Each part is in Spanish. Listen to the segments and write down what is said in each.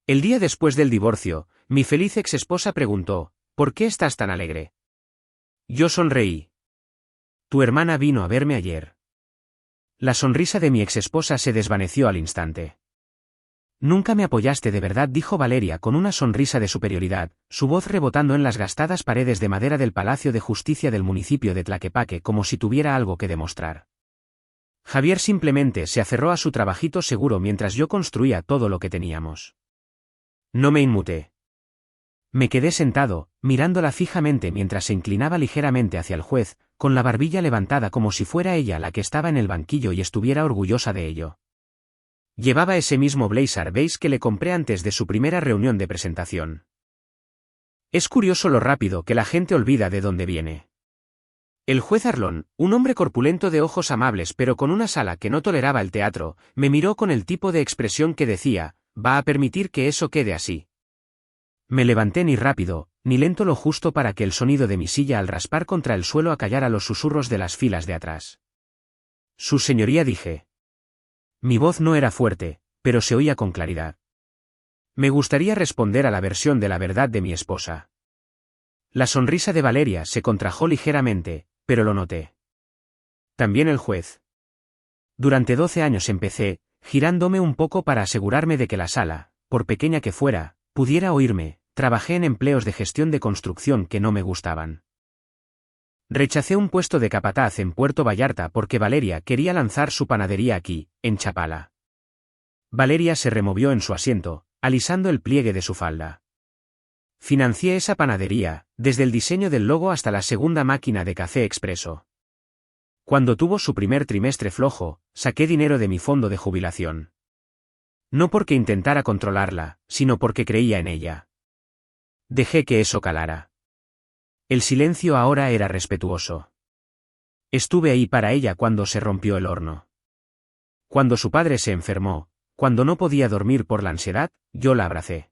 El día después del divorcio, mi feliz exesposa preguntó, ¿por qué estás tan alegre? Yo sonreí. Tu hermana vino a verme ayer. La sonrisa de mi exesposa se desvaneció al instante. Nunca me apoyaste de verdad, dijo Valeria con una sonrisa de superioridad, su voz rebotando en las gastadas paredes de madera del Palacio de Justicia del municipio de Tlaquepaque como si tuviera algo que demostrar. Javier simplemente se aferró a su trabajito seguro mientras yo construía todo lo que teníamos. No me inmuté. Me quedé sentado, mirándola fijamente mientras se inclinaba ligeramente hacia el juez, con la barbilla levantada como si fuera ella la que estaba en el banquillo y estuviera orgullosa de ello. Llevaba ese mismo blazer beige que le compré antes de su primera reunión de presentación. Es curioso lo rápido que la gente olvida de dónde viene. El juez Arlón, un hombre corpulento de ojos amables pero con una sala que no toleraba el teatro, me miró con el tipo de expresión que decía, ¿va a permitir que eso quede así? Me levanté ni rápido, ni lento lo justo para que el sonido de mi silla al raspar contra el suelo acallara los susurros de las filas de atrás. Su señoría, dije. Mi voz no era fuerte, pero se oía con claridad. Me gustaría responder a la versión de la verdad de mi esposa. La sonrisa de Valeria se contrajo ligeramente, pero lo noté. También el juez. Durante 12 años empecé, girándome un poco para asegurarme de que la sala, por pequeña que fuera, pudiera oírme. Trabajé en empleos de gestión de construcción que no me gustaban. Rechacé un puesto de capataz en Puerto Vallarta porque Valeria quería lanzar su panadería aquí, en Chapala. Valeria se removió en su asiento, alisando el pliegue de su falda. Financié esa panadería, desde el diseño del logo hasta la segunda máquina de café expreso. Cuando tuvo su primer trimestre flojo, saqué dinero de mi fondo de jubilación. No porque intentara controlarla, sino porque creía en ella. Dejé que eso calara. El silencio ahora era respetuoso. Estuve ahí para ella cuando se rompió el horno. Cuando su padre se enfermó, cuando no podía dormir por la ansiedad, yo la abracé.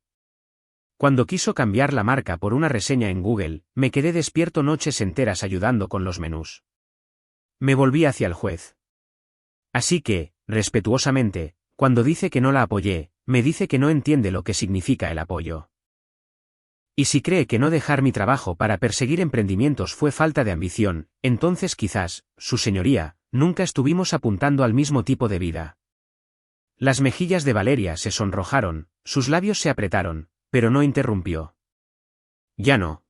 Cuando quiso cambiar la marca por una reseña en Google, me quedé despierto noches enteras ayudando con los menús. Me volví hacia el juez. Así que, respetuosamente, cuando dice que no la apoyé, me dice que no entiende lo que significa el apoyo. Y si cree que no dejar mi trabajo para perseguir emprendimientos fue falta de ambición, entonces quizás, su señoría, nunca estuvimos apuntando al mismo tipo de vida. Las mejillas de Valeria se sonrojaron, sus labios se apretaron, pero no interrumpió. Ya no.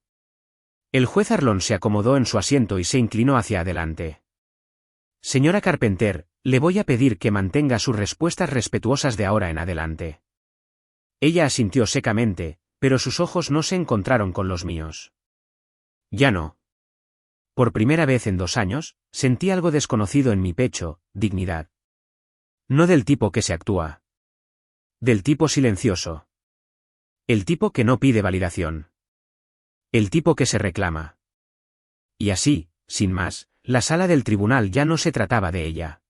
El juez Arlón se acomodó en su asiento y se inclinó hacia adelante. Señora Carpenter, le voy a pedir que mantenga sus respuestas respetuosas de ahora en adelante. Ella asintió secamente, pero sus ojos no se encontraron con los míos. Ya no. Por primera vez en 2 años, sentí algo desconocido en mi pecho, dignidad. No del tipo que se actúa. Del tipo silencioso. El tipo que no pide validación. El tipo que se reclama. Y así, sin más, la sala del tribunal ya no se trataba de ella.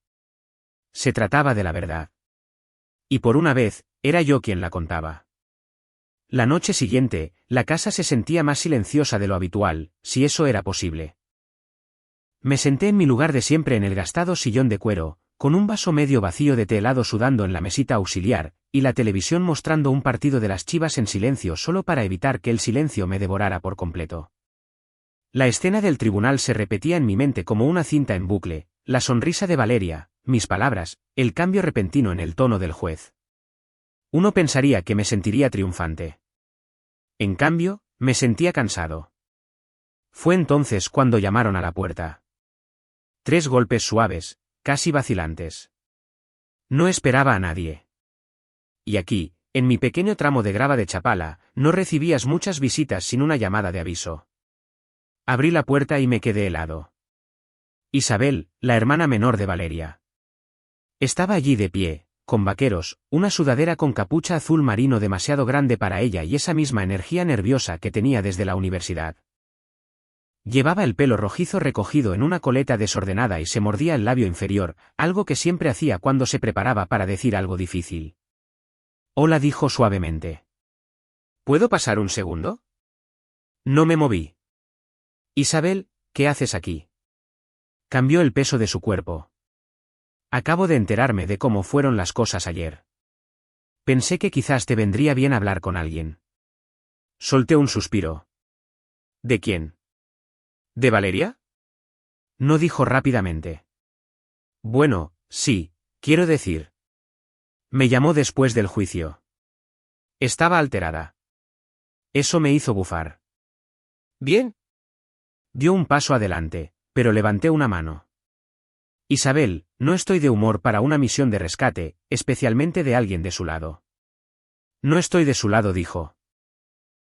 Se trataba de la verdad. Y por una vez, era yo quien la contaba. La noche siguiente, la casa se sentía más silenciosa de lo habitual, si eso era posible. Me senté en mi lugar de siempre en el gastado sillón de cuero, con un vaso medio vacío de té helado sudando en la mesita auxiliar, y la televisión mostrando un partido de las Chivas en silencio solo para evitar que el silencio me devorara por completo. La escena del tribunal se repetía en mi mente como una cinta en bucle, la sonrisa de Valeria, mis palabras, el cambio repentino en el tono del juez. Uno pensaría que me sentiría triunfante. En cambio, me sentía cansado. Fue entonces cuando llamaron a la puerta. 3 golpes suaves, casi vacilantes. No esperaba a nadie. Y aquí, en mi pequeño tramo de grava de Chapala, no recibías muchas visitas sin una llamada de aviso. Abrí la puerta y me quedé helado. Isabel, la hermana menor de Valeria. Estaba allí de pie, con vaqueros, una sudadera con capucha azul marino demasiado grande para ella y esa misma energía nerviosa que tenía desde la universidad. Llevaba el pelo rojizo recogido en una coleta desordenada y se mordía el labio inferior, algo que siempre hacía cuando se preparaba para decir algo difícil. Hola, dijo suavemente. ¿Puedo pasar un segundo? No me moví. Isabel, ¿qué haces aquí? Cambió el peso de su cuerpo. Acabo de enterarme de cómo fueron las cosas ayer. Pensé que quizás te vendría bien hablar con alguien. Solté un suspiro. ¿De quién? ¿De Valeria? No dijo rápidamente. Bueno, sí, quiero decir. Me llamó después del juicio. Estaba alterada. Eso me hizo bufar. Bien. Dio un paso adelante, pero levanté una mano. Isabel, no estoy de humor para una misión de rescate, especialmente de alguien de su lado. No estoy de su lado, dijo.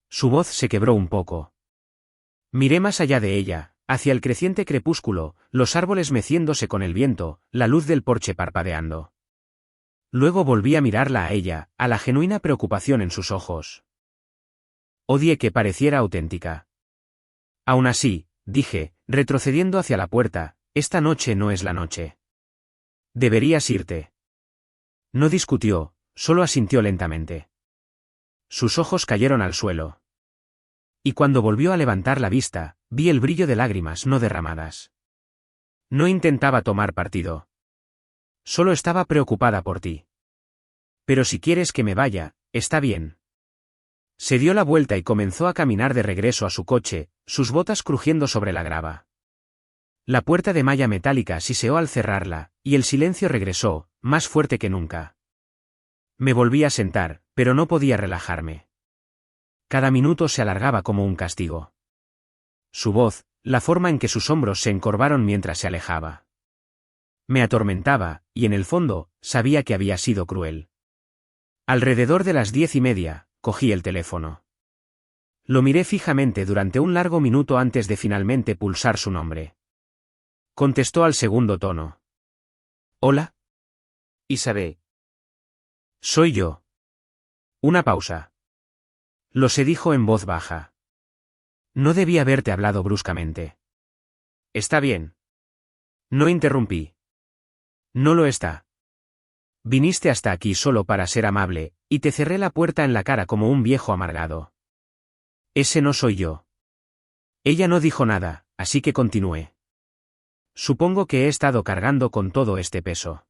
Su voz se quebró un poco. Miré más allá de ella, hacia el creciente crepúsculo, los árboles meciéndose con el viento, la luz del porche parpadeando. Luego volví a mirarla a ella, a la genuina preocupación en sus ojos. Odié que pareciera auténtica. Aún así, dije, retrocediendo hacia la puerta, esta noche no es la noche. Deberías irte. No discutió, solo asintió lentamente. Sus ojos cayeron al suelo. Y cuando volvió a levantar la vista, vi el brillo de lágrimas no derramadas. No intentaba tomar partido. Solo estaba preocupada por ti. Pero si quieres que me vaya, está bien. Se dio la vuelta y comenzó a caminar de regreso a su coche, sus botas crujiendo sobre la grava. La puerta de malla metálica siseó al cerrarla, y el silencio regresó, más fuerte que nunca. Me volví a sentar, pero no podía relajarme. Cada minuto se alargaba como un castigo. Su voz, la forma en que sus hombros se encorvaron mientras se alejaba. Me atormentaba, y en el fondo, sabía que había sido cruel. Alrededor de las 10:30, cogí el teléfono. Lo miré fijamente durante un largo minuto antes de finalmente pulsar su nombre. Contestó al segundo tono. ¿Hola? Isabel. Soy yo. Una pausa. Lo se dijo en voz baja. No debí haberte hablado bruscamente. Está bien. No interrumpí. No lo está. Viniste hasta aquí solo para ser amable, y te cerré la puerta en la cara como un viejo amargado. Ese no soy yo. Ella no dijo nada, así que continué. Supongo que he estado cargando con todo este peso.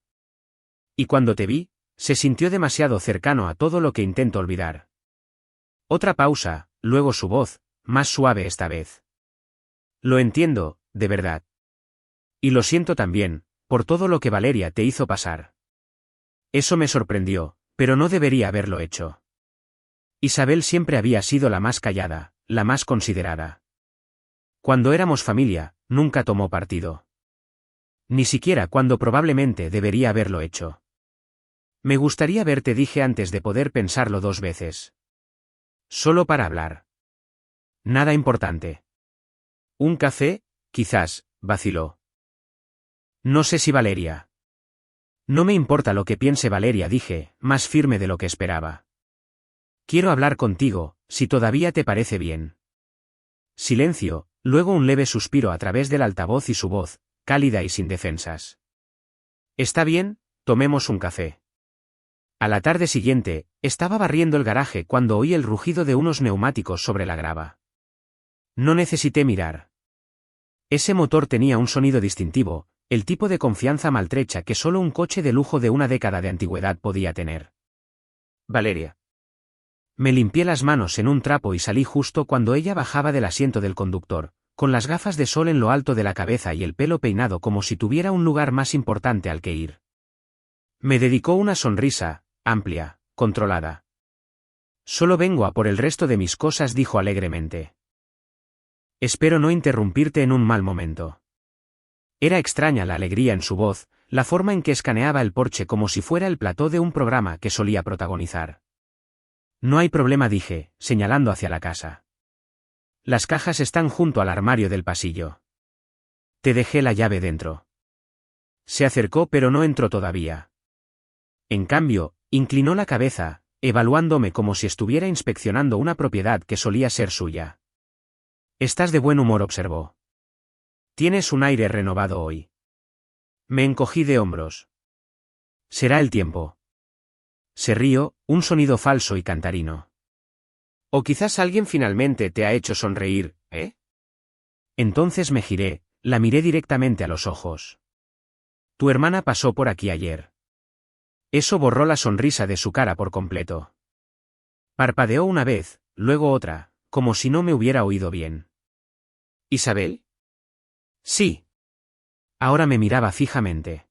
Y cuando te vi, se sintió demasiado cercano a todo lo que intento olvidar. Otra pausa, luego su voz, más suave esta vez. Lo entiendo, de verdad. Y lo siento también, por todo lo que Valeria te hizo pasar. Eso me sorprendió, pero no debería haberlo hecho. Isabel siempre había sido la más callada, la más considerada. Cuando éramos familia, nunca tomó partido. Ni siquiera cuando probablemente debería haberlo hecho. Me gustaría verte, dije antes de poder pensarlo 2 veces. Solo para hablar. Nada importante. ¿Un café? Quizás, vaciló. No sé si Valeria. No me importa lo que piense Valeria, dije, más firme de lo que esperaba. Quiero hablar contigo, si todavía te parece bien. Silencio, luego un leve suspiro a través del altavoz y su voz, cálida y sin defensas. Está bien, tomemos un café. A la tarde siguiente, estaba barriendo el garaje cuando oí el rugido de unos neumáticos sobre la grava. No necesité mirar. Ese motor tenía un sonido distintivo, el tipo de confianza maltrecha que solo un coche de lujo de una década de antigüedad podía tener. Valeria. Me limpié las manos en un trapo y salí justo cuando ella bajaba del asiento del conductor, con las gafas de sol en lo alto de la cabeza y el pelo peinado como si tuviera un lugar más importante al que ir. Me dedicó una sonrisa, amplia, controlada. Solo vengo a por el resto de mis cosas, dijo alegremente. Espero no interrumpirte en un mal momento. Era extraña la alegría en su voz, la forma en que escaneaba el porche como si fuera el plató de un programa que solía protagonizar. No hay problema, dije, señalando hacia la casa. Las cajas están junto al armario del pasillo. Te dejé la llave dentro. Se acercó pero no entró todavía. En cambio, inclinó la cabeza, evaluándome como si estuviera inspeccionando una propiedad que solía ser suya. Estás de buen humor, observó. Tienes un aire renovado hoy. Me encogí de hombros. Será el tiempo. Se rió, un sonido falso y cantarino. O quizás alguien finalmente te ha hecho sonreír, ¿eh? Entonces me giré, la miré directamente a los ojos. Tu hermana pasó por aquí ayer. Eso borró la sonrisa de su cara por completo. Parpadeó una vez, luego otra, como si no me hubiera oído bien. ¿Isabel? Sí. Ahora me miraba fijamente.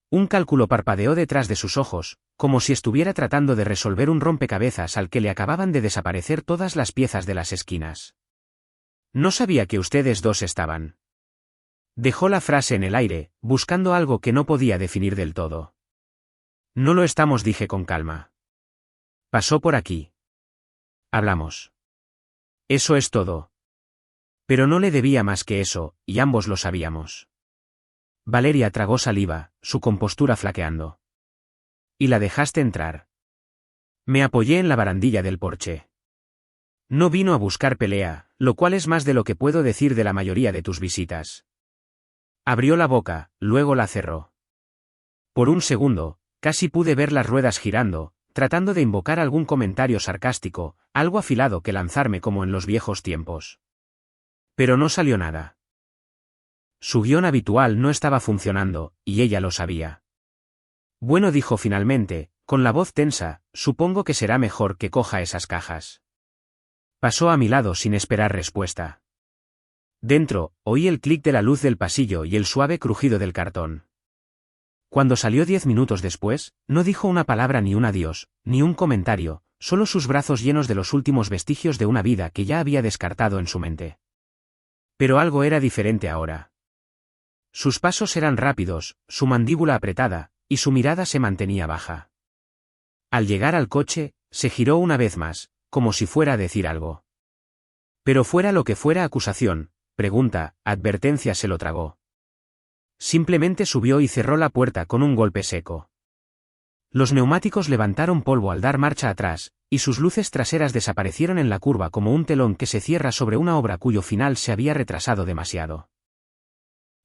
Un cálculo parpadeó detrás de sus ojos, como si estuviera tratando de resolver un rompecabezas al que le acababan de desaparecer todas las piezas de las esquinas. No sabía que ustedes dos estaban. Dejó la frase en el aire, buscando algo que no podía definir del todo. No lo estamos, dije con calma. Pasó por aquí. Hablamos. Eso es todo. Pero no le debía más que eso, y ambos lo sabíamos. Valeria tragó saliva, su compostura flaqueando. ¿Y la dejaste entrar? Me apoyé en la barandilla del porche. No vino a buscar pelea, lo cual es más de lo que puedo decir de la mayoría de tus visitas. Abrió la boca, luego la cerró. Por un segundo, casi pude ver las ruedas girando, tratando de invocar algún comentario sarcástico, algo afilado que lanzarme como en los viejos tiempos. Pero no salió nada. Su guión habitual no estaba funcionando, y ella lo sabía. Bueno, dijo finalmente, con la voz tensa, supongo que será mejor que coja esas cajas. Pasó a mi lado sin esperar respuesta. Dentro, oí el clic de la luz del pasillo y el suave crujido del cartón. Cuando salió 10 minutos después, no dijo una palabra ni un adiós, ni un comentario, solo sus brazos llenos de los últimos vestigios de una vida que ya había descartado en su mente. Pero algo era diferente ahora. Sus pasos eran rápidos, su mandíbula apretada, y su mirada se mantenía baja. Al llegar al coche, se giró una vez más, como si fuera a decir algo. Pero fuera lo que fuera acusación, pregunta, advertencia, se lo tragó. Simplemente subió y cerró la puerta con un golpe seco. Los neumáticos levantaron polvo al dar marcha atrás, y sus luces traseras desaparecieron en la curva como un telón que se cierra sobre una obra cuyo final se había retrasado demasiado.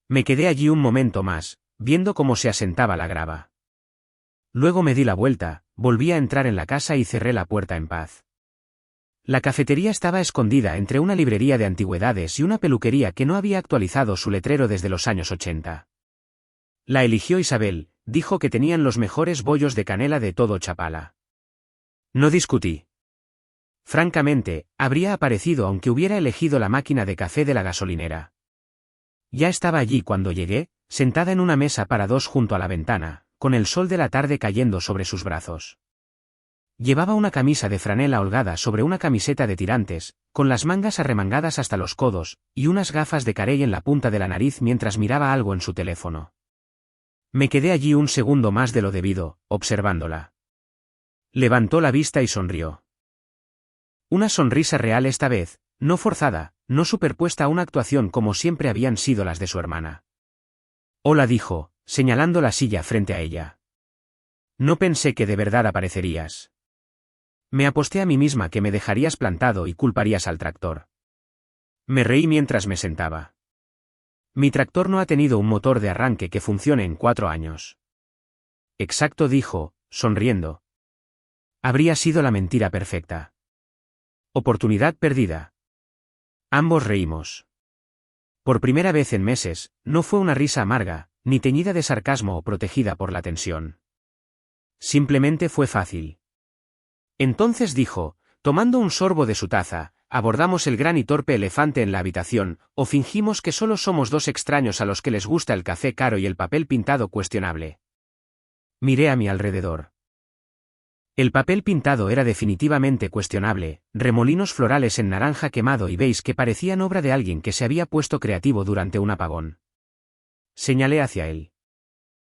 Me quedé allí un momento más, viendo cómo se asentaba la grava. Luego me di la vuelta, volví a entrar en la casa y cerré la puerta en paz. La cafetería estaba escondida entre una librería de antigüedades y una peluquería que no había actualizado su letrero desde los años 80. La eligió Isabel, dijo que tenían los mejores bollos de canela de todo Chapala. No discutí. Francamente, habría aparecido aunque hubiera elegido la máquina de café de la gasolinera. Ya estaba allí cuando llegué, sentada en una mesa para dos junto a la ventana, con el sol de la tarde cayendo sobre sus brazos. Llevaba una camisa de franela holgada sobre una camiseta de tirantes, con las mangas arremangadas hasta los codos, y unas gafas de carey en la punta de la nariz mientras miraba algo en su teléfono. Me quedé allí un segundo más de lo debido, observándola. Levantó la vista y sonrió. Una sonrisa real esta vez, no forzada, no superpuesta a una actuación como siempre habían sido las de su hermana. Hola, dijo, señalando la silla frente a ella. No pensé que de verdad aparecerías. Me aposté a mí misma que me dejarías plantado y culparías al tractor. Me reí mientras me sentaba. Mi tractor no ha tenido un motor de arranque que funcione en 4 años. Exacto, dijo, sonriendo. Habría sido la mentira perfecta. Oportunidad perdida. Ambos reímos. Por primera vez en meses, no fue una risa amarga, ni teñida de sarcasmo o protegida por la tensión. Simplemente fue fácil. Entonces dijo, tomando un sorbo de su taza, abordamos el gran y torpe elefante en la habitación, o fingimos que solo somos dos extraños a los que les gusta el café caro y el papel pintado cuestionable. Miré a mi alrededor. El papel pintado era definitivamente cuestionable, remolinos florales en naranja quemado y beige que parecían obra de alguien que se había puesto creativo durante un apagón. Señalé hacia él.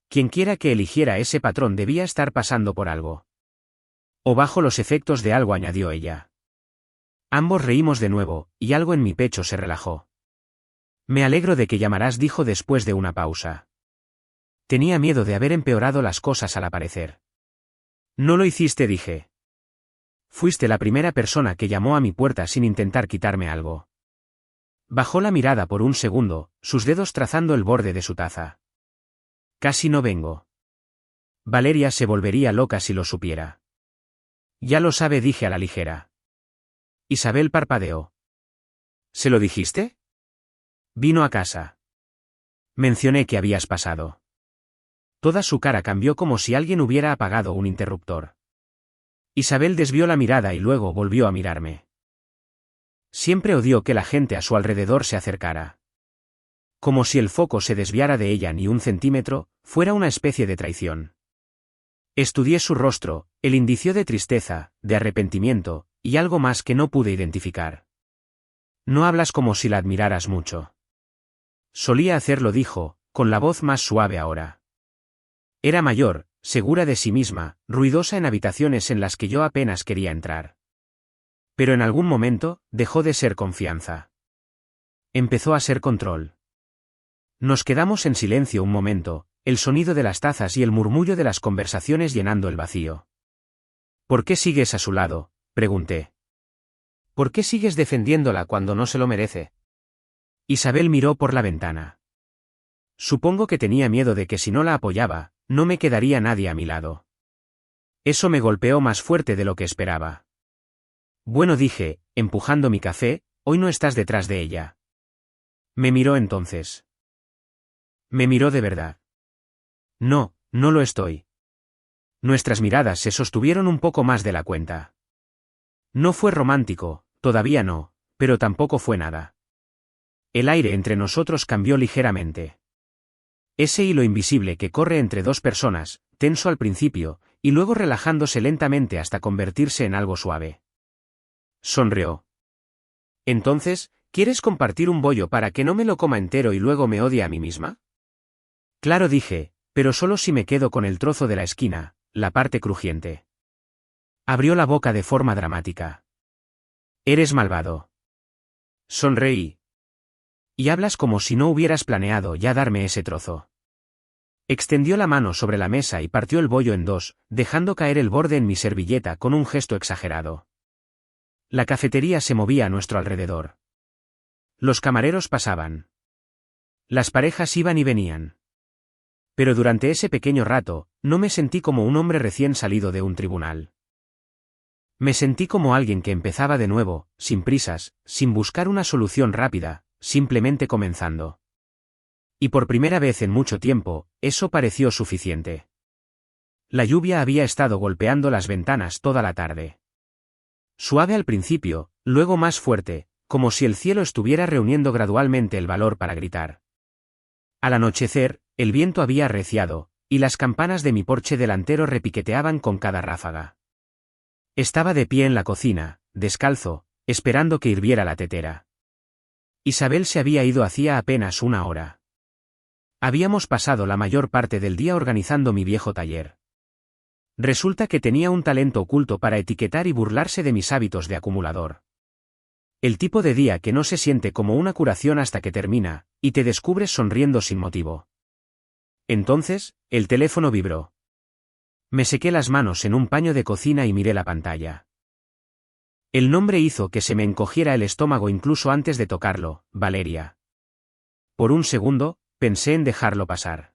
Quienquiera que eligiera ese patrón debía estar pasando por algo. O bajo los efectos de algo, añadió ella. Ambos reímos de nuevo, y algo en mi pecho se relajó. Me alegro de que llamarás, dijo después de una pausa. Tenía miedo de haber empeorado las cosas al aparecer. No lo hiciste, dije. Fuiste la primera persona que llamó a mi puerta sin intentar quitarme algo. Bajó la mirada por un segundo, sus dedos trazando el borde de su taza. Casi no vengo. Valeria se volvería loca si lo supiera. Ya lo sabe, dije a la ligera. Isabel parpadeó. ¿Se lo dijiste? Vino a casa. Mencioné que habías pasado. Toda su cara cambió como si alguien hubiera apagado un interruptor. Isabel desvió la mirada y luego volvió a mirarme. Siempre odió que la gente a su alrededor se acercara. Como si el foco se desviara de ella ni un centímetro, fuera una especie de traición. Estudié su rostro, el indicio de tristeza, de arrepentimiento, y algo más que no pude identificar. No hablas como si la admiraras mucho. Solía hacerlo, dijo, con la voz más suave ahora. Era mayor, segura de sí misma, ruidosa en habitaciones en las que yo apenas quería entrar. Pero en algún momento, dejó de ser confianza. Empezó a ser control. Nos quedamos en silencio un momento, el sonido de las tazas y el murmullo de las conversaciones llenando el vacío. ¿Por qué sigues a su lado?, pregunté. ¿Por qué sigues defendiéndola cuando no se lo merece? Isabel miró por la ventana. Supongo que tenía miedo de que si no la apoyaba, no me quedaría nadie a mi lado. Eso me golpeó más fuerte de lo que esperaba. Bueno, dije, empujando mi café, hoy no estás detrás de ella. Me miró entonces. Me miró de verdad. No, no lo estoy. Nuestras miradas se sostuvieron un poco más de la cuenta. No fue romántico, todavía no, pero tampoco fue nada. El aire entre nosotros cambió ligeramente. Ese hilo invisible que corre entre dos personas, tenso al principio, y luego relajándose lentamente hasta convertirse en algo suave. Sonrió. Entonces, ¿quieres compartir un bollo para que no me lo coma entero y luego me odie a mí misma? Claro, dije, pero solo si me quedo con el trozo de la esquina, la parte crujiente. Abrió la boca de forma dramática. Eres malvado. Sonreí. Y hablas como si no hubieras planeado ya darme ese trozo. Extendió la mano sobre la mesa y partió el bollo en dos, dejando caer el borde en mi servilleta con un gesto exagerado. La cafetería se movía a nuestro alrededor. Los camareros pasaban. Las parejas iban y venían. Pero durante ese pequeño rato, no me sentí como un hombre recién salido de un tribunal. Me sentí como alguien que empezaba de nuevo, sin prisas, sin buscar una solución rápida, simplemente comenzando. Y por primera vez en mucho tiempo, eso pareció suficiente. La lluvia había estado golpeando las ventanas toda la tarde. Suave al principio, luego más fuerte, como si el cielo estuviera reuniendo gradualmente el valor para gritar. Al anochecer, el viento había arreciado, y las campanas de mi porche delantero repiqueteaban con cada ráfaga. Estaba de pie en la cocina, descalzo, esperando que hirviera la tetera. Isabel se había ido hacía apenas una hora. Habíamos pasado la mayor parte del día organizando mi viejo taller. Resulta que tenía un talento oculto para etiquetar y burlarse de mis hábitos de acumulador. El tipo de día que no se siente como una curación hasta que termina, y te descubres sonriendo sin motivo. Entonces, el teléfono vibró. Me sequé las manos en un paño de cocina y miré la pantalla. El nombre hizo que se me encogiera el estómago incluso antes de tocarlo, Valeria. Por un segundo, pensé en dejarlo pasar.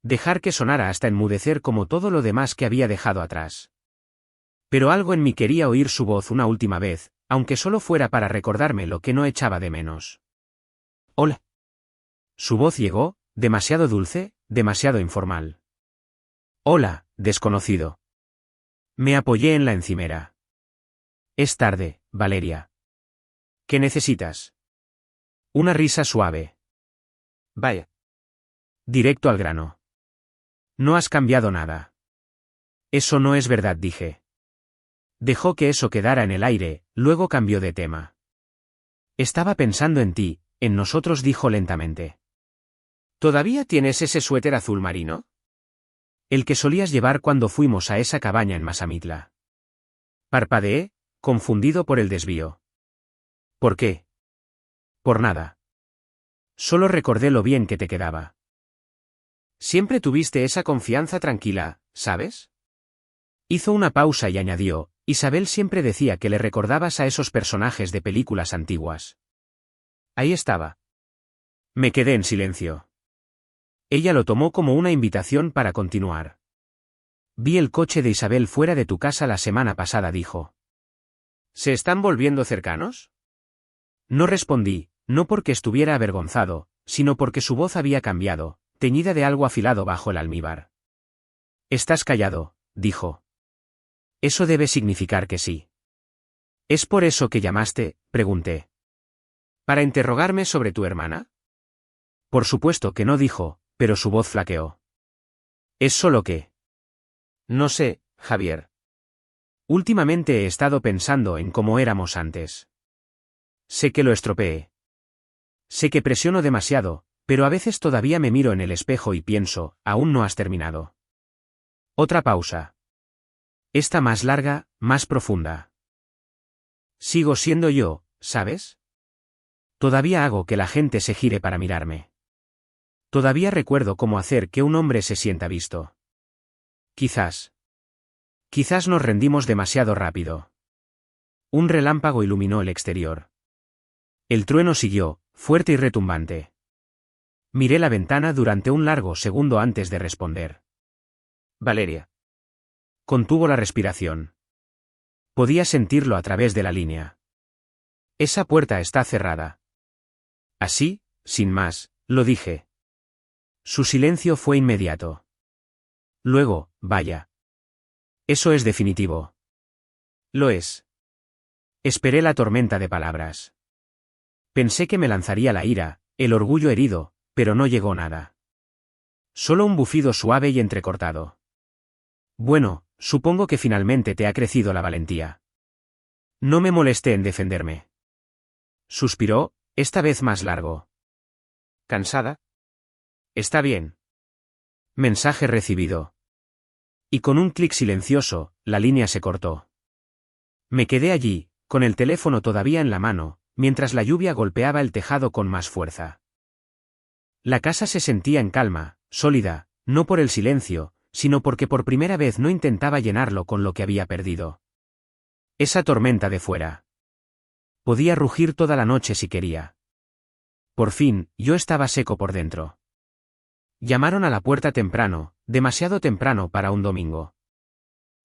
Dejar que sonara hasta enmudecer como todo lo demás que había dejado atrás. Pero algo en mí quería oír su voz una última vez, aunque solo fuera para recordarme lo que no echaba de menos. Hola. Su voz llegó, demasiado dulce, demasiado informal. Hola, desconocido. Me apoyé en la encimera. Es tarde, Valeria. ¿Qué necesitas? Una risa suave. Vaya. Directo al grano. No has cambiado nada. Eso no es verdad, dije. Dejó que eso quedara en el aire, luego cambió de tema. Estaba pensando en ti, en nosotros, dijo lentamente. ¿Todavía tienes ese suéter azul marino? El que solías llevar cuando fuimos a esa cabaña en Masamitla. Parpadeé, confundido por el desvío. ¿Por qué? Por nada. Solo recordé lo bien que te quedaba. Siempre tuviste esa confianza tranquila, ¿sabes? Hizo una pausa y añadió, Isabel siempre decía que le recordabas a esos personajes de películas antiguas. Ahí estaba. Me quedé en silencio. Ella lo tomó como una invitación para continuar. Vi el coche de Isabel fuera de tu casa la semana pasada, dijo. ¿Se están volviendo cercanos? No respondí, no porque estuviera avergonzado, sino porque su voz había cambiado, teñida de algo afilado bajo el almíbar. «Estás callado», dijo. «Eso debe significar que sí». «¿Es por eso que llamaste?», pregunté. «¿Para interrogarme sobre tu hermana?». «Por supuesto que no», dijo, pero su voz flaqueó. «Es solo que…». «No sé, Javier. Últimamente he estado pensando en cómo éramos antes. Sé que lo estropeé. Sé que presiono demasiado, pero a veces todavía me miro en el espejo y pienso, aún no has terminado». Otra pausa. Esta más larga, más profunda. Sigo siendo yo, ¿sabes? Todavía hago que la gente se gire para mirarme. Todavía recuerdo cómo hacer que un hombre se sienta visto. Quizás nos rendimos demasiado rápido. Un relámpago iluminó el exterior. El trueno siguió, fuerte y retumbante. Miré la ventana durante un largo segundo antes de responder. «Valeria». Contuvo la respiración. Podía sentirlo a través de la línea. «Esa puerta está cerrada». Así, sin más, lo dije. Su silencio fue inmediato. Luego, «Vaya. Eso es definitivo». «Lo es». Esperé la tormenta de palabras. Pensé que me lanzaría la ira, el orgullo herido, pero no llegó nada. Solo un bufido suave y entrecortado. «Bueno, supongo que finalmente te ha crecido la valentía». No me molesté en defenderme. Suspiró, esta vez más largo. «¿Cansada?». «Está bien». Mensaje recibido. Y con un clic silencioso, la línea se cortó. Me quedé allí, con el teléfono todavía en la mano, mientras la lluvia golpeaba el tejado con más fuerza. La casa se sentía en calma, sólida, no por el silencio, sino porque por primera vez no intentaba llenarlo con lo que había perdido. Esa tormenta de fuera. Podía rugir toda la noche si quería. Por fin, yo estaba seco por dentro. Llamaron a la puerta temprano, demasiado temprano para un domingo.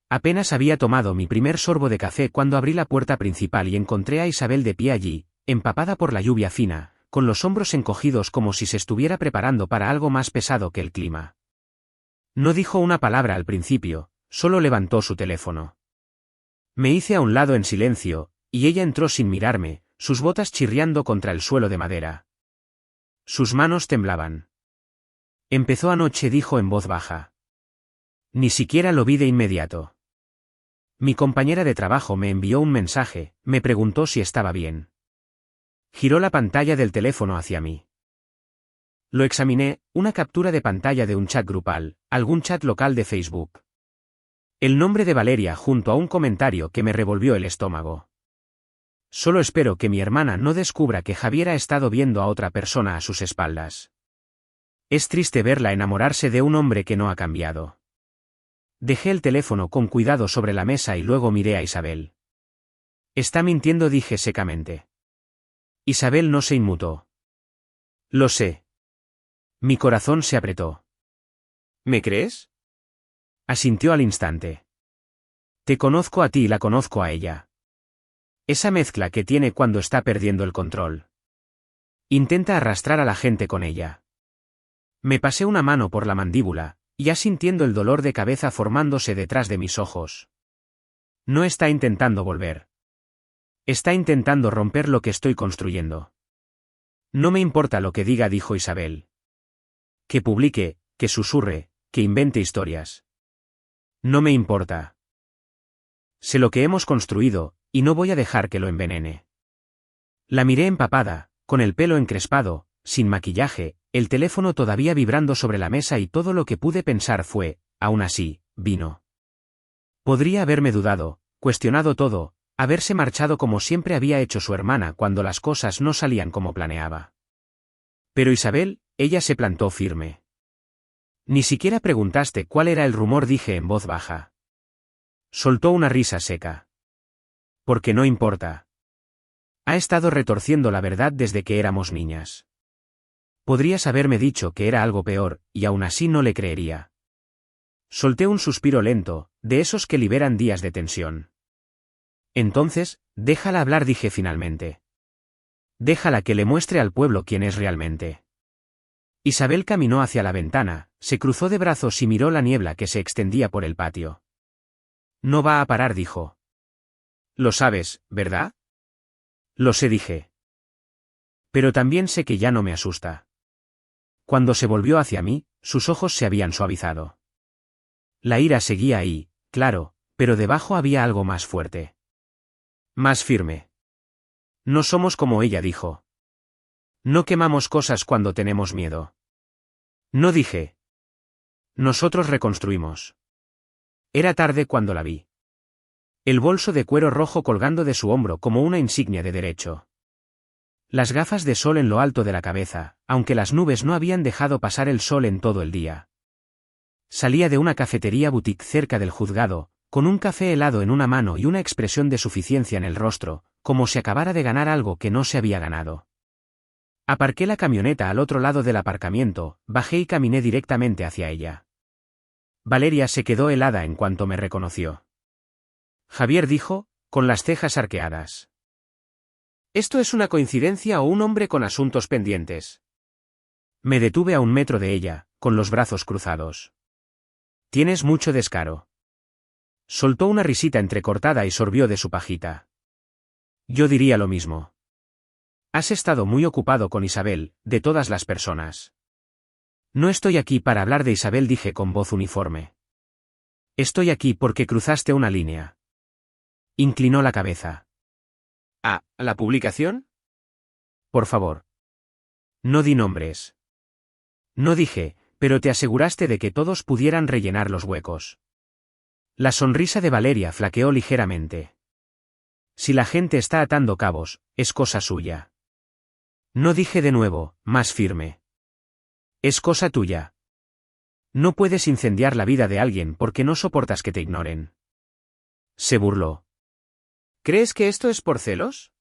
Apenas había tomado mi primer sorbo de café cuando abrí la puerta principal y encontré a Isabel de pie allí, empapada por la lluvia fina, con los hombros encogidos como si se estuviera preparando para algo más pesado que el clima. No dijo una palabra al principio, solo levantó su teléfono. Me hice a un lado en silencio, y ella entró sin mirarme, sus botas chirriando contra el suelo de madera. Sus manos temblaban. «Empezó anoche», dijo en voz baja. Ni siquiera lo vi de inmediato. Mi compañera de trabajo me envió un mensaje, me preguntó si estaba bien. Giró la pantalla del teléfono hacia mí. Lo examiné, una captura de pantalla de un chat grupal, algún chat local de Facebook. El nombre de Valeria junto a un comentario que me revolvió el estómago. «Solo espero que mi hermana no descubra que Javier ha estado viendo a otra persona a sus espaldas. Es triste verla enamorarse de un hombre que no ha cambiado». Dejé el teléfono con cuidado sobre la mesa y luego miré a Isabel. «Está mintiendo», dije secamente. Isabel no se inmutó. «Lo sé». Mi corazón se apretó. «¿Me crees?». Asintió al instante. «Te conozco a ti y la conozco a ella. Esa mezcla que tiene cuando está perdiendo el control. Intenta arrastrar a la gente con ella». Me pasé una mano por la mandíbula, ya sintiendo el dolor de cabeza formándose detrás de mis ojos. No está intentando volver. Está intentando romper lo que estoy construyendo. «No me importa lo que diga», dijo Isabel. «Que publique, que susurre, que invente historias. No me importa. Sé lo que hemos construido, y no voy a dejar que lo envenene». La miré empapada, con el pelo encrespado, sin maquillaje, el teléfono todavía vibrando sobre la mesa y todo lo que pude pensar fue, aún así, vino. Podría haberme dudado, cuestionado todo, haberse marchado como siempre había hecho su hermana cuando las cosas no salían como planeaba. Pero Isabel, ella se plantó firme. «Ni siquiera preguntaste cuál era el rumor», dije en voz baja. Soltó una risa seca. «Porque no importa. Ha estado retorciendo la verdad desde que éramos niñas. Podrías haberme dicho que era algo peor, y aún así no le creería». Solté un suspiro lento, de esos que liberan días de tensión. «Entonces, déjala hablar», dije finalmente. «Déjala que le muestre al pueblo quién es realmente». Isabel caminó hacia la ventana, se cruzó de brazos y miró la niebla que se extendía por el patio. No va a parar, dijo. Lo sabes, ¿verdad? Lo sé, dije. Pero también sé que ya no me asusta. Cuando se volvió hacia mí, sus ojos se habían suavizado. La ira seguía ahí, claro, pero debajo había algo más fuerte. Más firme. No somos como ella, dijo. No quemamos cosas cuando tenemos miedo. No, dije. Nosotros reconstruimos. Era tarde cuando la vi. El bolso de cuero rojo colgando de su hombro como una insignia de derecho. Las gafas de sol en lo alto de la cabeza, aunque las nubes no habían dejado pasar el sol en todo el día. Salía de una cafetería boutique cerca del juzgado, con un café helado en una mano y una expresión de suficiencia en el rostro, como si acabara de ganar algo que no se había ganado. Aparqué la camioneta al otro lado del aparcamiento, bajé y caminé directamente hacia ella. Valeria se quedó helada en cuanto me reconoció. Javier, dijo, con las cejas arqueadas. ¿Esto es una coincidencia o un hombre con asuntos pendientes? Me detuve a 1 metro de ella, con los brazos cruzados. Tienes mucho descaro. Soltó una risita entrecortada y sorbió de su pajita. Yo diría lo mismo. Has estado muy ocupado con Isabel, de todas las personas. No estoy aquí para hablar de Isabel, dije con voz uniforme. Estoy aquí porque cruzaste una línea. Inclinó la cabeza. ¿Ah, la publicación? Por favor. No di nombres. No dije, pero te aseguraste de que todos pudieran rellenar los huecos. La sonrisa de Valeria flaqueó ligeramente. Si la gente está atando cabos, es cosa suya. No, dije de nuevo, más firme. Es cosa tuya. No puedes incendiar la vida de alguien porque no soportas que te ignoren. Se burló. ¿Crees que esto es por celos?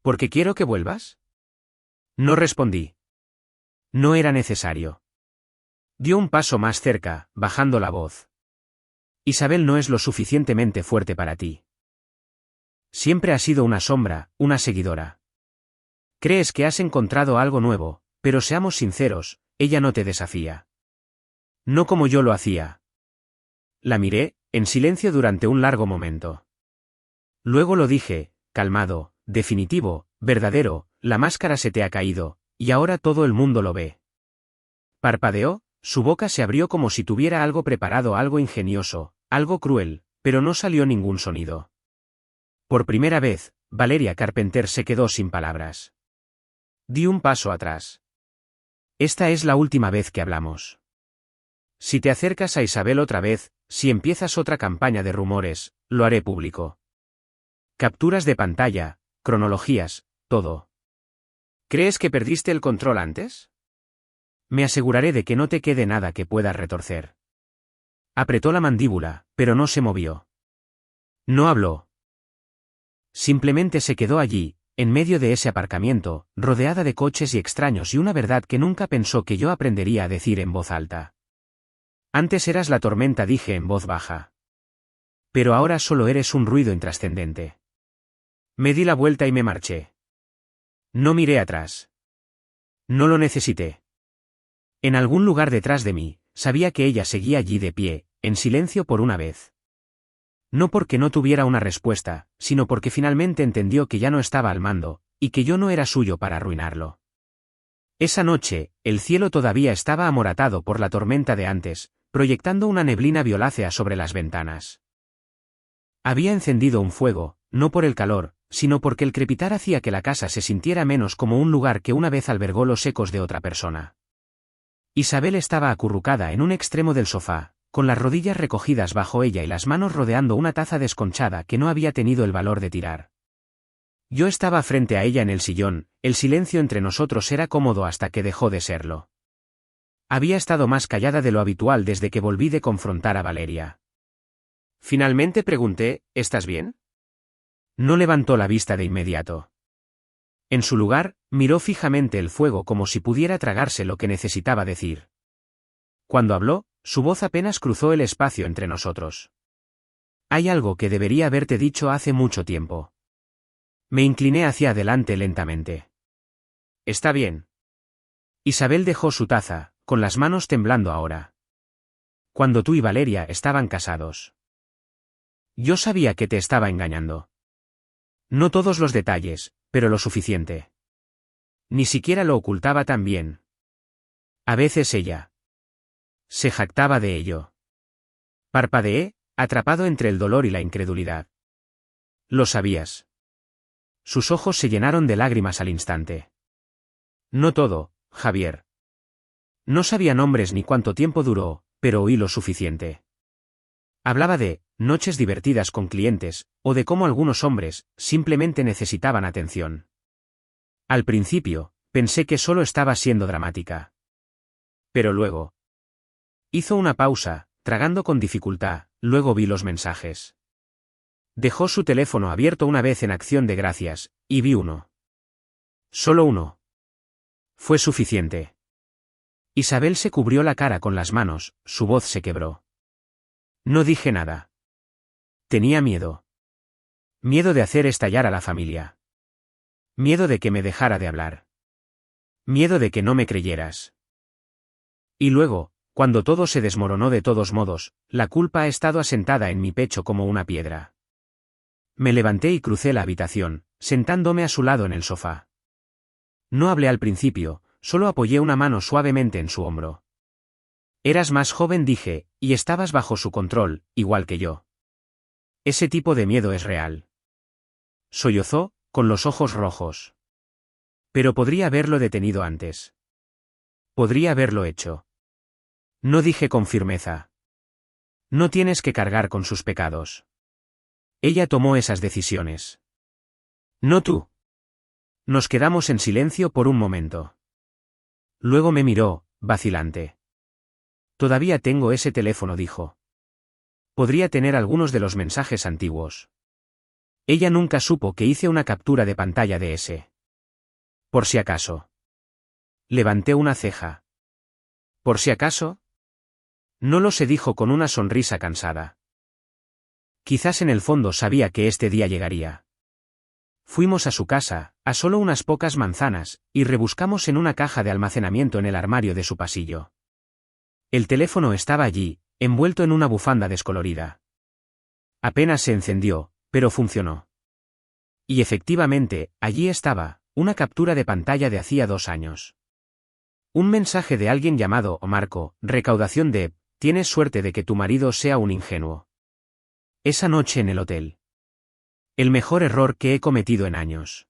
¿Porque quiero que vuelvas? No respondí. No era necesario. Dio un paso más cerca, bajando la voz. Isabel no es lo suficientemente fuerte para ti. Siempre ha sido una sombra, una seguidora. Crees que has encontrado algo nuevo, pero seamos sinceros, ella no te desafía. No como yo lo hacía. La miré, en silencio durante un largo momento. Luego lo dije, calmado, definitivo, verdadero, la máscara se te ha caído, y ahora todo el mundo lo ve. Parpadeó, su boca se abrió como si tuviera algo preparado, algo ingenioso, algo cruel, pero no salió ningún sonido. Por primera vez, Valeria Carpenter se quedó sin palabras. Di un paso atrás. Esta es la última vez que hablamos. Si te acercas a Isabel otra vez, si empiezas otra campaña de rumores, lo haré público. Capturas de pantalla, cronologías, todo. ¿Crees que perdiste el control antes? Me aseguraré de que no te quede nada que puedas retorcer. Apretó la mandíbula, pero no se movió. No habló. Simplemente se quedó allí, en medio de ese aparcamiento, rodeada de coches y extraños y una verdad que nunca pensó que yo aprendería a decir en voz alta. Antes eras la tormenta, dije en voz baja. Pero ahora solo eres un ruido intrascendente. Me di la vuelta y me marché. No miré atrás. No lo necesité. En algún lugar detrás de mí, sabía que ella seguía allí de pie, en silencio por una vez. No porque no tuviera una respuesta, sino porque finalmente entendió que ya no estaba al mando, y que yo no era suyo para arruinarlo. Esa noche, el cielo todavía estaba amoratado por la tormenta de antes, proyectando una neblina violácea sobre las ventanas. Había encendido un fuego, no por el calor, sino porque el crepitar hacía que la casa se sintiera menos como un lugar que una vez albergó los ecos de otra persona. Isabel estaba acurrucada en un extremo del sofá, con las rodillas recogidas bajo ella y las manos rodeando una taza desconchada que no había tenido el valor de tirar. Yo estaba frente a ella en el sillón, el silencio entre nosotros era cómodo hasta que dejó de serlo. Había estado más callada de lo habitual desde que volví de confrontar a Valeria. Finalmente pregunté, ¿estás bien? No levantó la vista de inmediato. En su lugar, miró fijamente el fuego como si pudiera tragarse lo que necesitaba decir. Cuando habló, su voz apenas cruzó el espacio entre nosotros. Hay algo que debería haberte dicho hace mucho tiempo. Me incliné hacia adelante lentamente. Está bien. Isabel dejó su taza, con las manos temblando ahora. Cuando tú y Valeria estaban casados. Yo sabía que te estaba engañando. No todos los detalles, pero lo suficiente. Ni siquiera lo ocultaba tan bien. A veces ella se jactaba de ello. Parpadeé, atrapado entre el dolor y la incredulidad. Lo sabías. Sus ojos se llenaron de lágrimas al instante. No todo, Javier. No sabía nombres ni cuánto tiempo duró, pero oí lo suficiente. Hablaba de noches divertidas con clientes, o de cómo algunos hombres simplemente necesitaban atención. Al principio, pensé que solo estaba siendo dramática. Pero luego. Hizo una pausa, tragando con dificultad, luego vi los mensajes. Dejó su teléfono abierto una vez en acción de gracias, y vi uno. Solo uno. Fue suficiente. Isabel se cubrió la cara con las manos, su voz se quebró. No dije nada. Tenía miedo. Miedo de hacer estallar a la familia. Miedo de que me dejara de hablar. Miedo de que no me creyeras. Y luego, cuando todo se desmoronó de todos modos, la culpa ha estado asentada en mi pecho como una piedra. Me levanté y crucé la habitación, sentándome a su lado en el sofá. No hablé al principio, solo apoyé una mano suavemente en su hombro. Eras más joven, dije, y estabas bajo su control, igual que yo. Ese tipo de miedo es real. Sollozó, con los ojos rojos. Pero podría haberlo detenido antes. Podría haberlo hecho. No dije con firmeza. No tienes que cargar con sus pecados. Ella tomó esas decisiones. No tú. Nos quedamos en silencio por un momento. Luego me miró, vacilante. Todavía tengo ese teléfono, dijo. Podría tener algunos de los mensajes antiguos. Ella nunca supo que hice una captura de pantalla de ese. Por si acaso. Levanté una ceja. ¿Por si acaso? No lo sé, dijo con una sonrisa cansada. Quizás en el fondo sabía que este día llegaría. Fuimos a su casa, a solo unas pocas manzanas, y rebuscamos en una caja de almacenamiento en el armario de su pasillo. El teléfono estaba allí, envuelto en una bufanda descolorida. Apenas se encendió, pero funcionó. Y efectivamente, allí estaba, una captura de pantalla de hacía 2 años. Un mensaje de alguien llamado Marco, recaudación de, tienes suerte de que tu marido sea un ingenuo. Esa noche en el hotel. El mejor error que he cometido en años.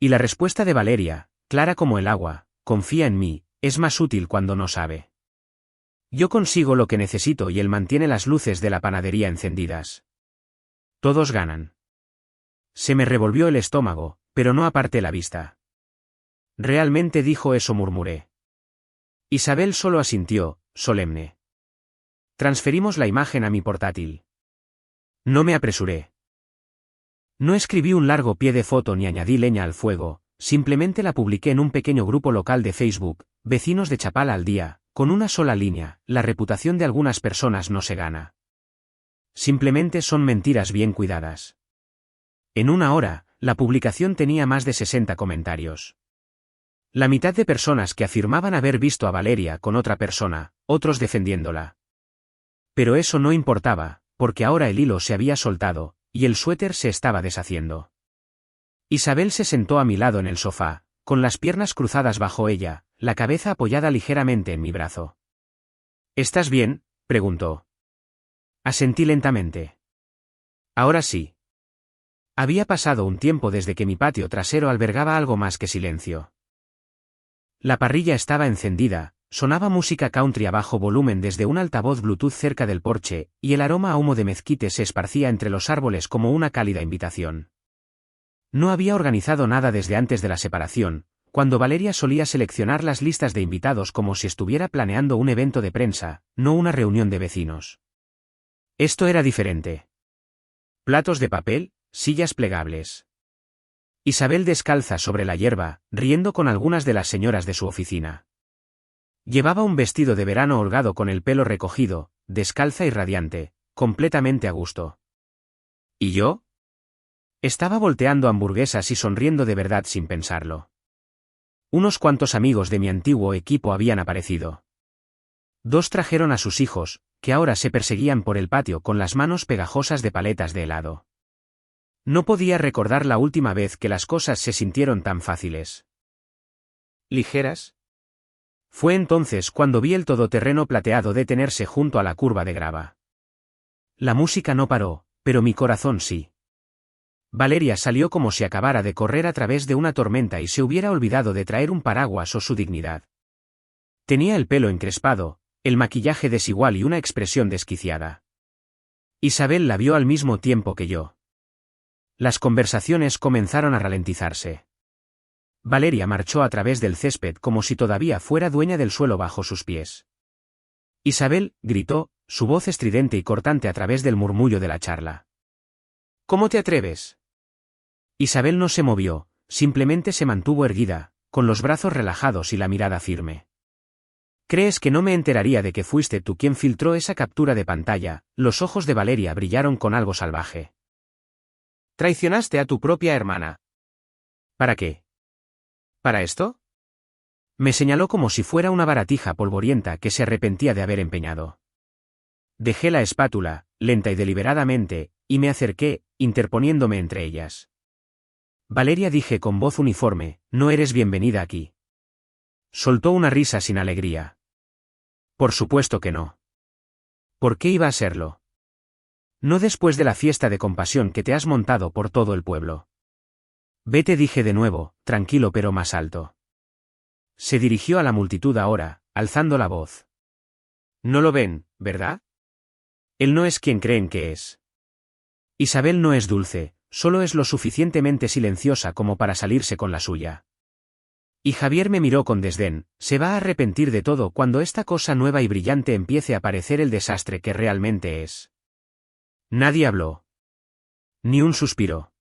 Y la respuesta de Valeria, clara como el agua, confía en mí, es más útil cuando no sabe. Yo consigo lo que necesito y él mantiene las luces de la panadería encendidas. Todos ganan. Se me revolvió el estómago, pero no aparté la vista. Realmente dijo eso, murmuré. Isabel solo asintió, solemne. Transferimos la imagen a mi portátil. No me apresuré. No escribí un largo pie de foto ni añadí leña al fuego, simplemente la publiqué en un pequeño grupo local de Facebook, Vecinos de Chapala al día, con una sola línea: la reputación de algunas personas no se gana. Simplemente son mentiras bien cuidadas. En 1 hora, la publicación tenía más de 60 comentarios. La mitad de personas que afirmaban haber visto a Valeria con otra persona, otros defendiéndola. Pero eso no importaba, porque ahora el hilo se había soltado, y el suéter se estaba deshaciendo. Isabel se sentó a mi lado en el sofá, con las piernas cruzadas bajo ella, la cabeza apoyada ligeramente en mi brazo. ¿Estás bien?, preguntó. Asentí lentamente. Ahora sí. Había pasado un tiempo desde que mi patio trasero albergaba algo más que silencio. La parrilla estaba encendida, sonaba música country a bajo volumen desde un altavoz Bluetooth cerca del porche, y el aroma a humo de mezquite se esparcía entre los árboles como una cálida invitación. No había organizado nada desde antes de la separación, cuando Valeria solía seleccionar las listas de invitados como si estuviera planeando un evento de prensa, no una reunión de vecinos. Esto era diferente. Platos de papel, sillas plegables. Isabel descalza sobre la hierba, riendo con algunas de las señoras de su oficina. Llevaba un vestido de verano holgado con el pelo recogido, descalza y radiante, completamente a gusto. ¿Y yo? Estaba volteando hamburguesas y sonriendo de verdad sin pensarlo. Unos cuantos amigos de mi antiguo equipo habían aparecido. 2 trajeron a sus hijos, que ahora se perseguían por el patio con las manos pegajosas de paletas de helado. No podía recordar la última vez que las cosas se sintieron tan fáciles. ¿Ligeras? Fue entonces cuando vi el todoterreno plateado detenerse junto a la curva de grava. La música no paró, pero mi corazón sí. Valeria salió como si acabara de correr a través de una tormenta y se hubiera olvidado de traer un paraguas o su dignidad. Tenía el pelo encrespado, el maquillaje desigual y una expresión desquiciada. Isabel la vio al mismo tiempo que yo. Las conversaciones comenzaron a ralentizarse. Valeria marchó a través del césped como si todavía fuera dueña del suelo bajo sus pies. Isabel, gritó, su voz estridente y cortante a través del murmullo de la charla. ¿Cómo te atreves? Isabel no se movió, simplemente se mantuvo erguida, con los brazos relajados y la mirada firme. ¿Crees que no me enteraría de que fuiste tú quien filtró esa captura de pantalla? Los ojos de Valeria brillaron con algo salvaje. Traicionaste a tu propia hermana. ¿Para qué? ¿Para esto? Me señaló como si fuera una baratija polvorienta que se arrepentía de haber empeñado. Dejé la espátula, lenta y deliberadamente, y me acerqué, interponiéndome entre ellas. Valeria, dije con voz uniforme, no eres bienvenida aquí. Soltó una risa sin alegría. Por supuesto que no. ¿Por qué iba a serlo? No después de la fiesta de compasión que te has montado por todo el pueblo. Vete, dije de nuevo, tranquilo pero más alto. Se dirigió a la multitud ahora, alzando la voz. No lo ven, ¿verdad? Él no es quien creen que es. Isabel no es dulce, solo es lo suficientemente silenciosa como para salirse con la suya. Y Javier me miró con desdén, se va a arrepentir de todo cuando esta cosa nueva y brillante empiece a parecer el desastre que realmente es. Nadie habló. Ni un suspiro.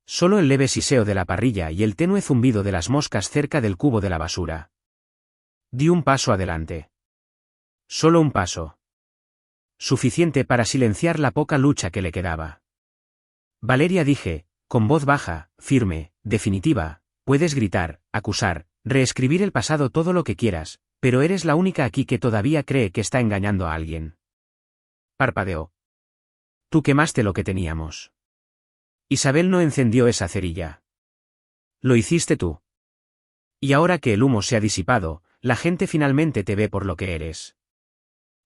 Solo el leve siseo de la parrilla y el tenue zumbido de las moscas cerca del cubo de la basura. Di un paso adelante. Solo un paso. Suficiente para silenciar la poca lucha que le quedaba. Valeria, dije, con voz baja, firme, definitiva, puedes gritar, acusar, reescribir el pasado todo lo que quieras, pero eres la única aquí que todavía cree que está engañando a alguien. Parpadeó. Tú quemaste lo que teníamos. Isabel no encendió esa cerilla. Lo hiciste tú. Y ahora que el humo se ha disipado, la gente finalmente te ve por lo que eres.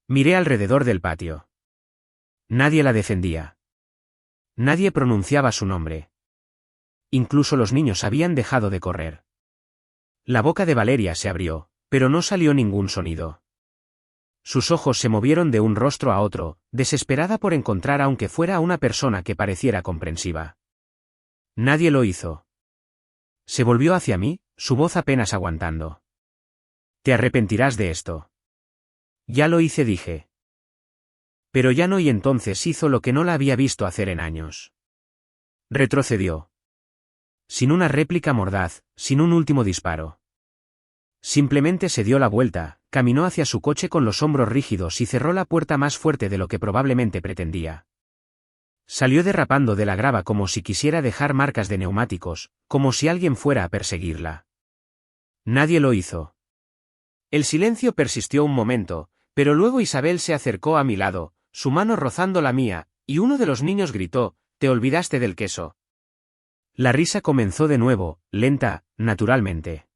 Miré alrededor del patio. Nadie la defendía. Nadie pronunciaba su nombre. Incluso los niños habían dejado de correr. La boca de Valeria se abrió, pero no salió ningún sonido. Sus ojos se movieron de un rostro a otro, desesperada por encontrar aunque fuera a una persona que pareciera comprensiva. Nadie lo hizo. Se volvió hacia mí, su voz apenas aguantando. Te arrepentirás de esto. Ya lo hice, dije. Pero ya no, y entonces hizo lo que no la había visto hacer en años. Retrocedió. Sin una réplica mordaz, sin un último disparo. Simplemente se dio la vuelta, caminó hacia su coche con los hombros rígidos y cerró la puerta más fuerte de lo que probablemente pretendía. Salió derrapando de la grava como si quisiera dejar marcas de neumáticos, como si alguien fuera a perseguirla. Nadie lo hizo. El silencio persistió un momento, pero luego Isabel se acercó a mi lado, su mano rozando la mía, y uno de los niños gritó, «¿Te olvidaste del queso?». La risa comenzó de nuevo, lenta, naturalmente.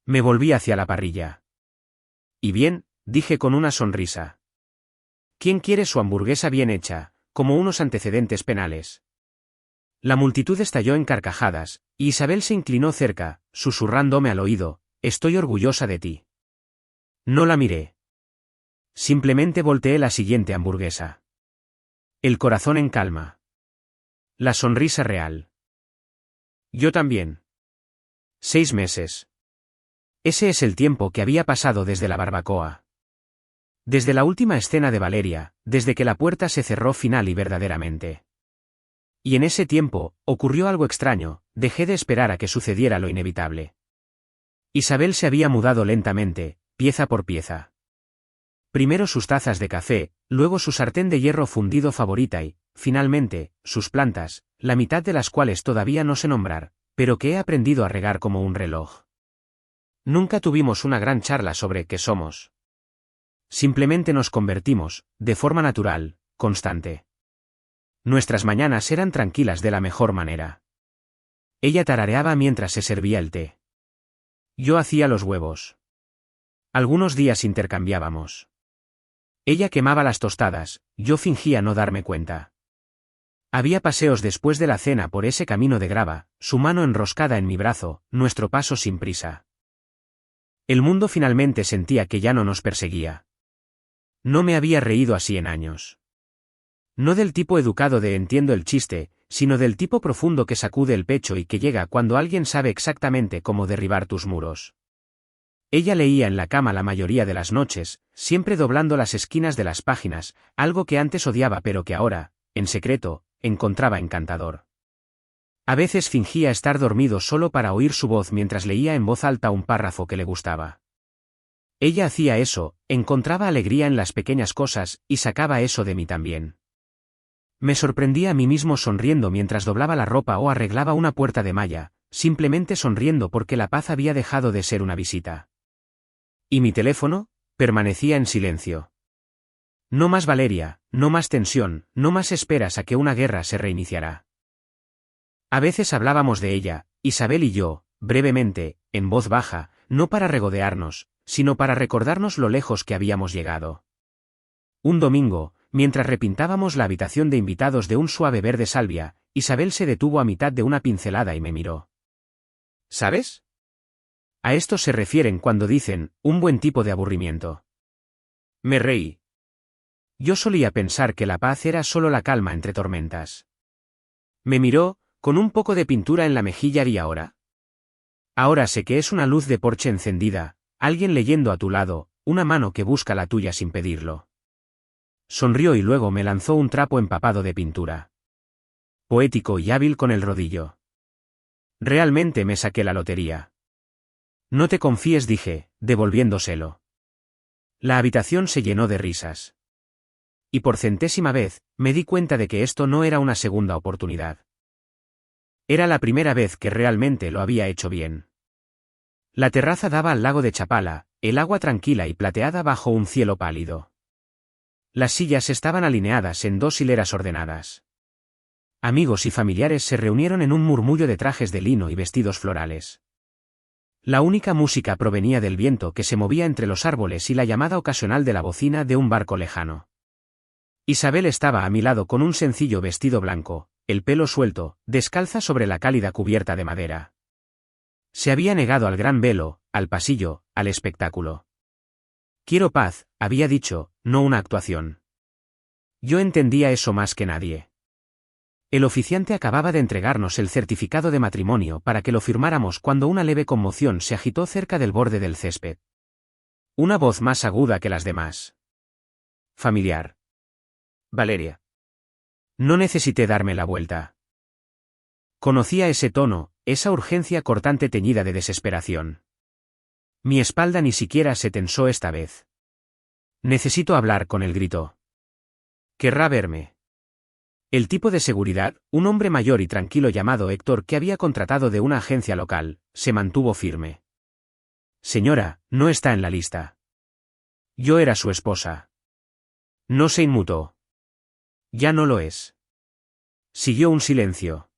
Me volví hacia la parrilla. «¿Y bien?», dije con una sonrisa. «¿Quién quiere su hamburguesa bien hecha, como unos antecedentes penales?». La multitud estalló en carcajadas, y Isabel se inclinó cerca, susurrándome al oído, «Estoy orgullosa de ti». No la miré. Simplemente volteé la siguiente hamburguesa. El corazón en calma. La sonrisa real. Yo también. 6 meses. Ese es el tiempo que había pasado desde la barbacoa. Desde la última escena de Valeria, desde que la puerta se cerró final y verdaderamente. Y en ese tiempo, ocurrió algo extraño, dejé de esperar a que sucediera lo inevitable. Isabel se había mudado lentamente, pieza por pieza. Primero sus tazas de café, luego su sartén de hierro fundido favorita y, finalmente, sus plantas, la mitad de las cuales todavía no sé nombrar, pero que he aprendido a regar como un reloj. Nunca tuvimos una gran charla sobre qué somos. Simplemente nos convertimos, de forma natural, constante. Nuestras mañanas eran tranquilas de la mejor manera. Ella tarareaba mientras se servía el té. Yo hacía los huevos. Algunos días intercambiábamos. Ella quemaba las tostadas, yo fingía no darme cuenta. Había paseos después de la cena por ese camino de grava, su mano enroscada en mi brazo, nuestro paso sin prisa. El mundo finalmente sentía que ya no nos perseguía. No me había reído así en años. No del tipo educado de entiendo el chiste, sino del tipo profundo que sacude el pecho y que llega cuando alguien sabe exactamente cómo derribar tus muros. Ella leía en la cama la mayoría de las noches, siempre doblando las esquinas de las páginas, algo que antes odiaba pero que ahora, en secreto, encontraba encantador. A veces fingía estar dormido solo para oír su voz mientras leía en voz alta un párrafo que le gustaba. Ella hacía eso, encontraba alegría en las pequeñas cosas, y sacaba eso de mí también. Me sorprendía a mí mismo sonriendo mientras doblaba la ropa o arreglaba una puerta de malla, simplemente sonriendo porque la paz había dejado de ser una visita. ¿Y mi teléfono? Permanecía en silencio. No más Valeria, no más tensión, no más esperas a que una guerra se reiniciará. A veces hablábamos de ella, Isabel y yo, brevemente, en voz baja, no para regodearnos, sino para recordarnos lo lejos que habíamos llegado. Un domingo, mientras repintábamos la habitación de invitados de un suave verde salvia, Isabel se detuvo a mitad de una pincelada y me miró. ¿Sabes? A esto se refieren cuando dicen, un buen tipo de aburrimiento. Me reí. Yo solía pensar que la paz era solo la calma entre tormentas. Me miró, con un poco de pintura en la mejilla y ahora. Ahora sé que es una luz de porche encendida, alguien leyendo a tu lado, una mano que busca la tuya sin pedirlo. Sonrió y luego me lanzó un trapo empapado de pintura. Poético y hábil con el rodillo. Realmente me saqué la lotería. No te confíes, dije, devolviéndoselo. La habitación se llenó de risas. Y por centésima vez, me di cuenta de que esto no era una segunda oportunidad. Era la primera vez que realmente lo había hecho bien. La terraza daba al lago de Chapala, el agua tranquila y plateada bajo un cielo pálido. Las sillas estaban alineadas en 2 hileras ordenadas. Amigos y familiares se reunieron en un murmullo de trajes de lino y vestidos florales. La única música provenía del viento que se movía entre los árboles y la llamada ocasional de la bocina de un barco lejano. Isabel estaba a mi lado con un sencillo vestido blanco, el pelo suelto, descalza sobre la cálida cubierta de madera. Se había negado al gran velo, al pasillo, al espectáculo. Quiero paz, había dicho, no una actuación. Yo entendía eso más que nadie. El oficiante acababa de entregarnos el certificado de matrimonio para que lo firmáramos cuando una leve conmoción se agitó cerca del borde del césped. Una voz más aguda que las demás. Familiar. Valeria. No necesité darme la vuelta. Conocía ese tono, esa urgencia cortante teñida de desesperación. Mi espalda ni siquiera se tensó esta vez. Necesito hablar con él, gritó. Querrá verme. El tipo de seguridad, un hombre mayor y tranquilo llamado Héctor que había contratado de una agencia local, se mantuvo firme. Señora, no está en la lista. Yo era su esposa. No se inmutó. Ya no lo es. Siguió un silencio.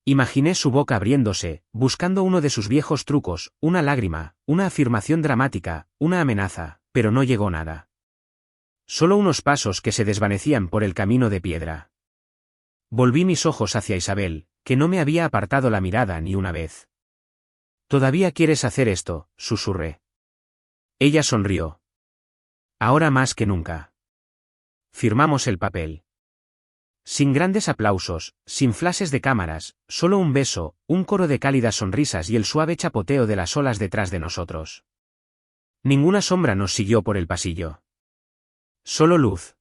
Imaginé su boca abriéndose, buscando uno de sus viejos trucos, una lágrima, una afirmación dramática, una amenaza, pero no llegó nada. Solo unos pasos que se desvanecían por el camino de piedra. Volví mis ojos hacia Isabel, que no me había apartado la mirada ni una vez. ¿Todavía quieres hacer esto?, susurré. Ella sonrió. Ahora más que nunca. Firmamos el papel. Sin grandes aplausos, sin flashes de cámaras, solo un beso, un coro de cálidas sonrisas y el suave chapoteo de las olas detrás de nosotros. Ninguna sombra nos siguió por el pasillo. Solo luz.